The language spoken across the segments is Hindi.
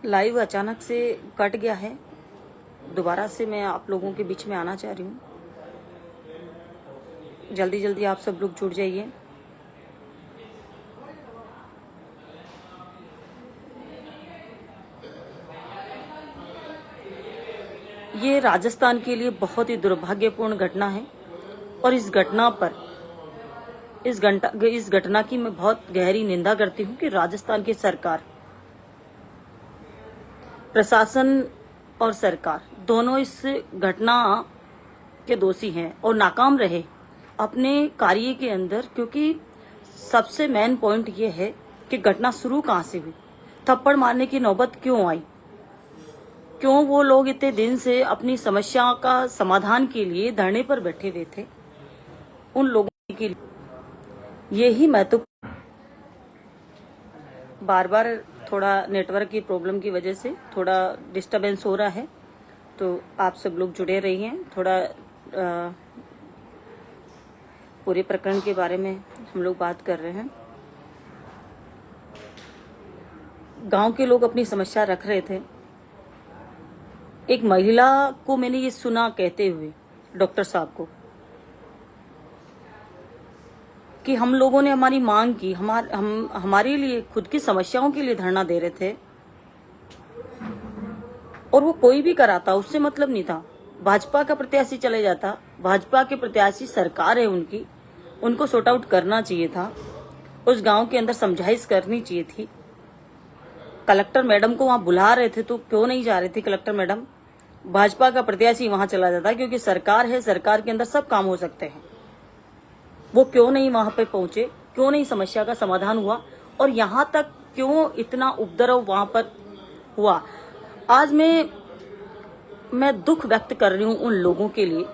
लाइव अचानक से कट गया है। दोबारा से मैं आप लोगों के बीच में आना चाह रही हूँ। जल्दी जल्दी आप सब लोग जुड़ जाइए। ये राजस्थान के लिए बहुत ही दुर्भाग्यपूर्ण घटना है और इस घटना की मैं बहुत गहरी निंदा करती हूँ कि राजस्थान की सरकार, प्रशासन और सरकार दोनों इस घटना के दोषी हैं और नाकाम रहे अपने कार्य के अंदर। क्योंकि सबसे मेन पॉइंट ये है कि घटना शुरू कहाँ से हुई, थप्पड़ मारने की नौबत क्यों आई, क्यों वो लोग इतने दिन से अपनी समस्या का समाधान के लिए धरने पर बैठे हुए थे। उन लोगों के लिए यही महत्वपूर्ण। बार बार थोड़ा नेटवर्क की प्रॉब्लम की वजह से थोड़ा डिस्टरबेंस हो रहा है, तो आप सब लोग जुड़े रहिए। थोड़ा पूरे प्रकरण के बारे में हम लोग बात कर रहे हैं। गांव के लोग अपनी समस्या रख रहे थे। एक महिला को मैंने ये सुना कहते हुए, डॉक्टर साहब को, कि हम लोगों ने हमारी मांग की, हमारे लिए खुद की समस्याओं के लिए धरना दे रहे थे और वो कोई भी कराता, उससे मतलब नहीं था। भाजपा का प्रत्याशी चले जाता, भाजपा के प्रत्याशी सरकार है उनकी, उनको सॉर्ट आउट करना चाहिए था। उस गांव के अंदर समझाइश करनी चाहिए थी। कलेक्टर मैडम को वहां बुला रहे थे तो क्यों नहीं जा रही थी कलेक्टर मैडम? भाजपा का प्रत्याशी वहां चला जाता, क्योंकि सरकार है, सरकार के अंदर सब काम हो सकते हैं। वो क्यों नहीं वहां पे पहुंचे, क्यों नहीं समस्या का समाधान हुआ, और यहां तक क्यों इतना उपद्रव वहां पर हुआ? आज मैं दुख व्यक्त कर रही हूं उन लोगों के लिए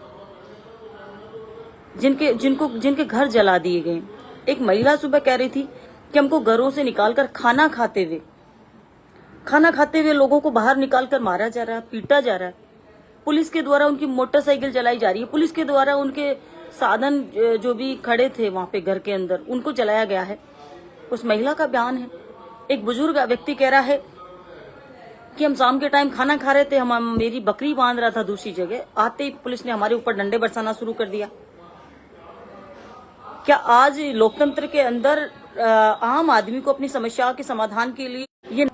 जिनके घर जला दिए गए। एक महिला सुबह कह रही थी कि हमको घरों से निकालकर खाना खाते हुए लोगों को बाहर निकालकर मारा जा रहा है, पीटा जा रहा है। पुलिस के द्वारा उनकी मोटरसाइकिल जलाई जा रही है, पुलिस के द्वारा उनके साधन जो भी खड़े थे वहां पे घर के अंदर उनको जलाया गया है। उस महिला का बयान है। एक बुजुर्ग व्यक्ति कह रहा है कि हम शाम के टाइम खाना खा रहे थे, मेरी बकरी बांध रहा था दूसरी जगह, आते ही पुलिस ने हमारे ऊपर डंडे बरसाना शुरू कर दिया। क्या आज लोकतंत्र के अंदर आम आदमी को अपनी समस्या के समाधान के लिए ये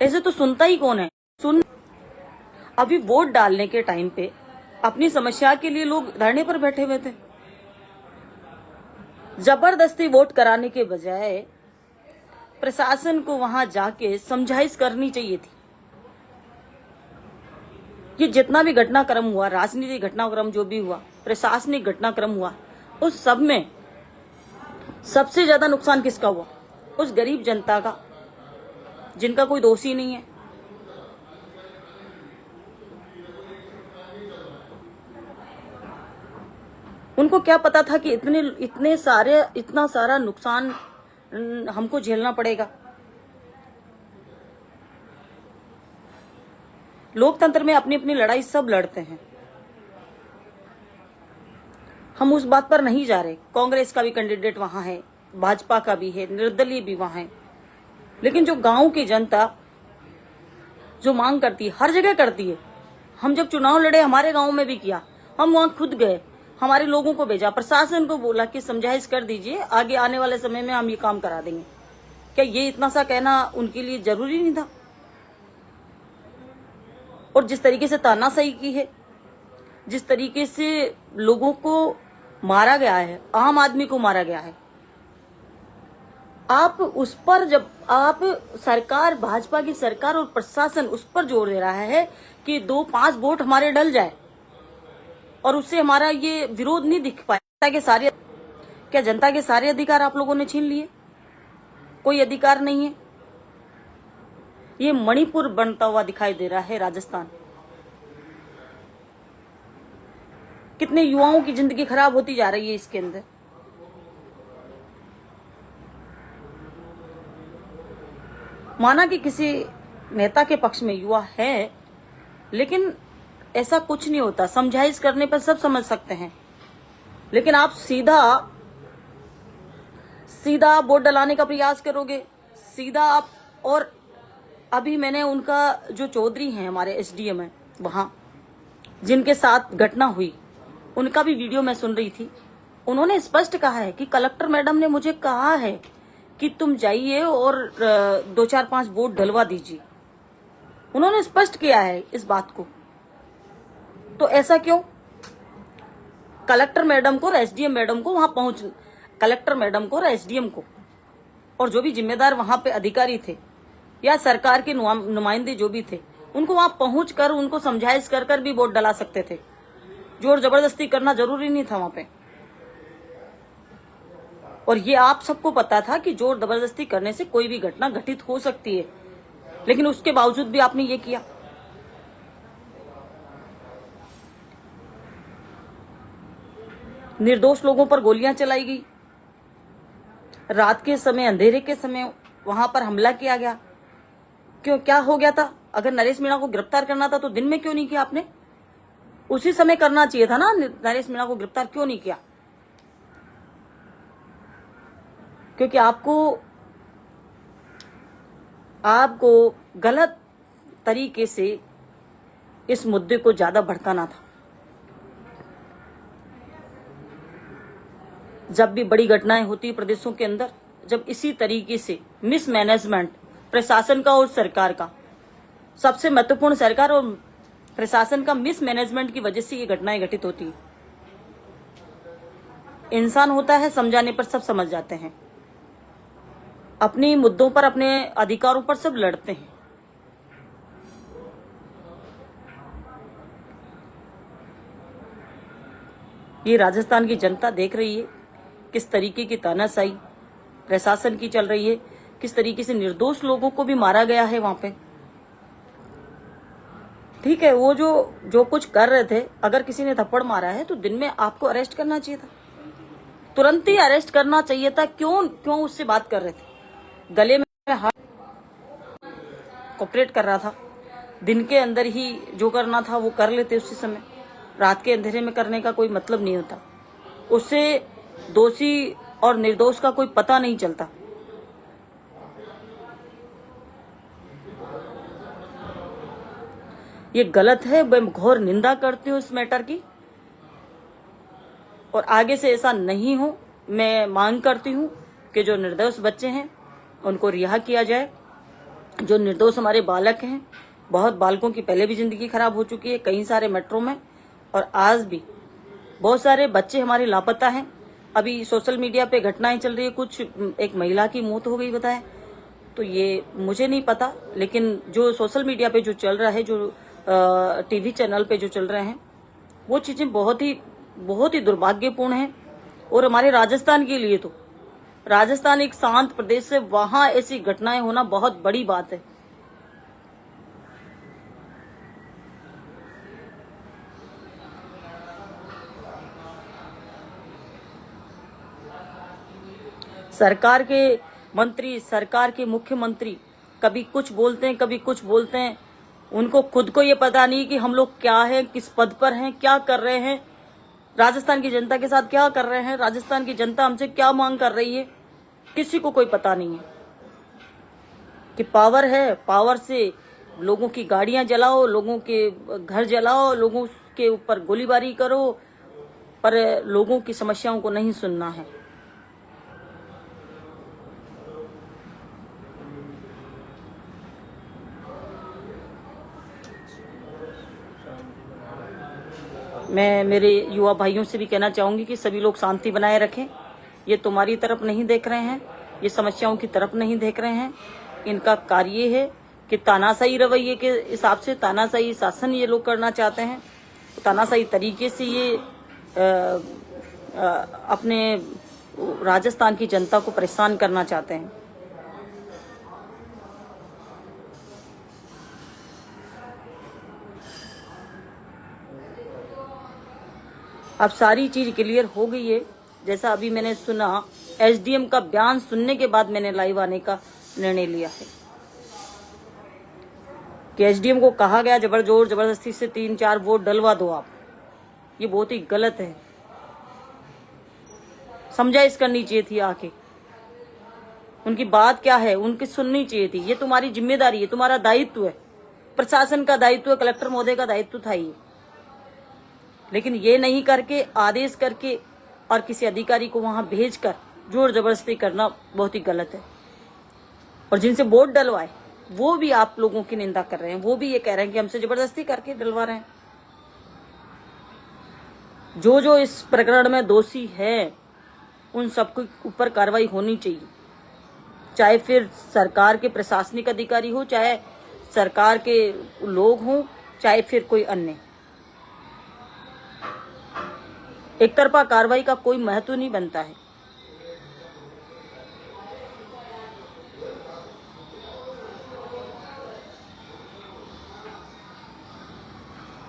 ऐसे तो सुनता ही कौन है? अभी वोट डालने के टाइम पे अपनी समस्या के लिए लोग धरने पर बैठे हुए थे। जबरदस्ती वोट कराने के बजाय प्रशासन को वहां जाके समझाइश करनी चाहिए थी। ये जितना भी घटनाक्रम हुआ, राजनीतिक घटनाक्रम जो भी हुआ, प्रशासनिक घटनाक्रम हुआ, उस सब में सबसे ज्यादा नुकसान किसका हुआ? उस गरीब जनता का, जिनका कोई दोष ही नहीं है। उनको क्या पता था कि इतना सारा नुकसान हमको झेलना पड़ेगा? लोकतंत्र में अपनी अपनी लड़ाई सब लड़ते हैं, हम उस बात पर नहीं जा रहे। कांग्रेस का भी कैंडिडेट वहां है, भाजपा का भी है, निर्दलीय भी वहां है, लेकिन जो गांव की जनता जो मांग करती है, हर जगह करती है। हम जब चुनाव लड़े, हमारे गांव में भी किया, हम वहां खुद गए, हमारे लोगों को भेजा, प्रशासन को बोला कि समझाइश कर दीजिए, आगे आने वाले समय में हम ये काम करा देंगे। क्या ये इतना सा कहना उनके लिए जरूरी नहीं था? और जिस तरीके से तानाशाही की है, जिस तरीके से लोगों को मारा गया है, आम आदमी को मारा गया है, आप उस पर, जब आप सरकार, भाजपा की सरकार और प्रशासन उस पर जोर दे रहा है कि 2-5 वोट हमारे डल जाए और उससे हमारा ये विरोध नहीं दिख पाए, क्या जनता के सारे अधिकार आप लोगों ने छीन लिए? कोई अधिकार नहीं है। ये मणिपुर बनता हुआ दिखाई दे रहा है राजस्थान। कितने युवाओं की जिंदगी खराब होती जा रही है इसके अंदर। माना कि किसी नेता के पक्ष में युवा है, लेकिन ऐसा कुछ नहीं होता। समझाइश करने पर सब समझ सकते हैं, लेकिन आप सीधा वोट डलाने का प्रयास करोगे, सीधा आप, और अभी मैंने उनका जो चौधरी हैं हमारे एसडीएम है वहां जिनके साथ घटना हुई, उनका भी वीडियो मैं सुन रही थी। उन्होंने स्पष्ट कहा है कि कलेक्टर मैडम ने मुझे कहा है कि तुम जाइए और 2-4-5 वोट डलवा दीजिए। उन्होंने स्पष्ट किया है इस बात को। तो ऐसा क्यों? कलेक्टर मैडम को और एसडीएम मैडम को वहां पहुंच, कलेक्टर मैडम को और एसडीएम को और जो भी जिम्मेदार वहां पे अधिकारी थे या सरकार के नुमाइंदे जो भी थे, उनको वहां पहुंच कर उनको समझाइश कर कर भी वोट डला सकते थे। जोर जबरदस्ती करना जरूरी नहीं था वहां पे। और ये आप सबको पता था कि जोर जबरदस्ती करने से कोई भी घटना घटित हो सकती है, लेकिन उसके बावजूद भी आपने ये किया। निर्दोष लोगों पर गोलियां चलाई गई, रात के समय, अंधेरे के समय वहां पर हमला किया गया। क्यों, क्या हो गया था? अगर नरेश मीणा को गिरफ्तार करना था तो दिन में क्यों नहीं किया आपने? उसी समय करना चाहिए था ना। नरेश मीणा को गिरफ्तार क्यों नहीं किया? क्योंकि आपको गलत तरीके से इस मुद्दे को ज्यादा भड़काना था। जब भी बड़ी घटनाएं होती प्रदेशों के अंदर, जब इसी तरीके से मिसमैनेजमेंट प्रशासन का और सरकार का, सबसे महत्वपूर्ण सरकार और प्रशासन का मिसमैनेजमेंट की वजह से ये घटनाएं घटित होती है। इंसान होता है, समझाने पर सब समझ जाते हैं, अपने मुद्दों पर, अपने अधिकारों पर सब लड़ते हैं। ये राजस्थान की जनता देख रही है किस तरीके की तानाशाही प्रशासन की चल रही है, किस तरीके से निर्दोष लोगों को भी मारा गया है वहां पे। ठीक है, वो जो कुछ कर रहे थे, अगर किसी ने थप्पड़ मारा है तो दिन में आपको अरेस्ट करना चाहिए था, तुरंत ही अरेस्ट करना चाहिए था। क्यों उससे बात कर रहे थे? गले में हाथ कोऑपरेट कर रहा था। दिन के अंदर ही जो करना था वो कर लेते उसी समय। रात के अंधेरे में करने का कोई मतलब नहीं होता। उससे दोषी और निर्दोष का कोई पता नहीं चलता। ये गलत है। मैं घोर निंदा करती हूँ इस मैटर की, और आगे से ऐसा नहीं हो। मैं मांग करती हूँ कि जो निर्दोष बच्चे हैं उनको रिहा किया जाए। जो निर्दोष हमारे बालक हैं, बहुत बालकों की पहले भी जिंदगी खराब हो चुकी है कई सारे मेट्रो में, और आज भी बहुत सारे बच्चे हमारे लापता हैं। अभी सोशल मीडिया पे घटनाएं चल रही है, कुछ एक महिला की मौत हो गई बताएं, तो ये मुझे नहीं पता, लेकिन जो सोशल मीडिया पे जो चल रहा है, जो टीवी चैनल पे जो चल रहे हैं, वो चीजें बहुत ही दुर्भाग्यपूर्ण हैं। और हमारे राजस्थान के लिए तो, राजस्थान एक शांत प्रदेश है, वहां ऐसी घटनाएं होना बहुत बड़ी बात है। सरकार के मंत्री, सरकार के मुख्यमंत्री कभी कुछ बोलते हैं, कभी कुछ बोलते हैं। उनको खुद को ये पता नहीं कि हम लोग क्या हैं, किस पद पर हैं, क्या कर रहे हैं, राजस्थान की जनता के साथ क्या कर रहे हैं, राजस्थान की जनता हमसे क्या मांग कर रही है। किसी को कोई पता नहीं है कि पावर है, पावर से लोगों की गाड़ियां जलाओ, लोगों के घर जलाओ, लोगों के ऊपर गोलीबारी करो, पर लोगों की समस्याओं को नहीं सुनना है। मैं मेरे युवा भाइयों से भी कहना चाहूंगी कि सभी लोग शांति बनाए रखें। ये तुम्हारी तरफ नहीं देख रहे हैं, ये समस्याओं की तरफ नहीं देख रहे हैं। इनका कार्य है कि तानाशाही रवैये के हिसाब से, तानाशाही शासन ये लोग करना चाहते हैं, तानाशाही तरीके से ये अपने राजस्थान की जनता को परेशान करना चाहते हैं। अब सारी चीज क्लियर हो गई है। जैसा अभी मैंने सुना, एसडीएम का बयान सुनने के बाद मैंने लाइव आने का निर्णय लिया है कि एसडीएम को कहा गया जोर जबरदस्ती से 3-4 वोट डलवा दो आप। ये बहुत ही गलत है, समझाइश करनी चाहिए थी आके। उनकी बात क्या है उनकी सुननी चाहिए थी। ये तुम्हारी जिम्मेदारी है, तुम्हारा दायित्व है, प्रशासन का दायित्व है, कलेक्टर महोदय का दायित्व था ये। लेकिन ये नहीं करके आदेश करके और किसी अधिकारी को वहां भेजकर जोर जबरदस्ती करना बहुत ही गलत है। और जिनसे वोट डलवाए वो भी आप लोगों की निंदा कर रहे हैं, वो भी ये कह रहे हैं कि हमसे जबरदस्ती करके डलवा रहे हैं। जो जो इस प्रकरण में दोषी है उन सबके ऊपर कार्रवाई होनी चाहिए, चाहे फिर सरकार के प्रशासनिक अधिकारी हो, चाहे सरकार के लोग हों, चाहे फिर कोई अन्य। एक तरफा कार्रवाई का कोई महत्व नहीं बनता है।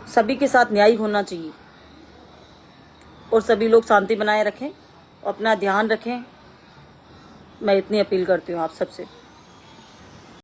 सभी के साथ न्याय होना चाहिए और सभी लोग शांति बनाए रखें, अपना ध्यान रखें। मैं इतनी अपील करती हूँ आप सबसे।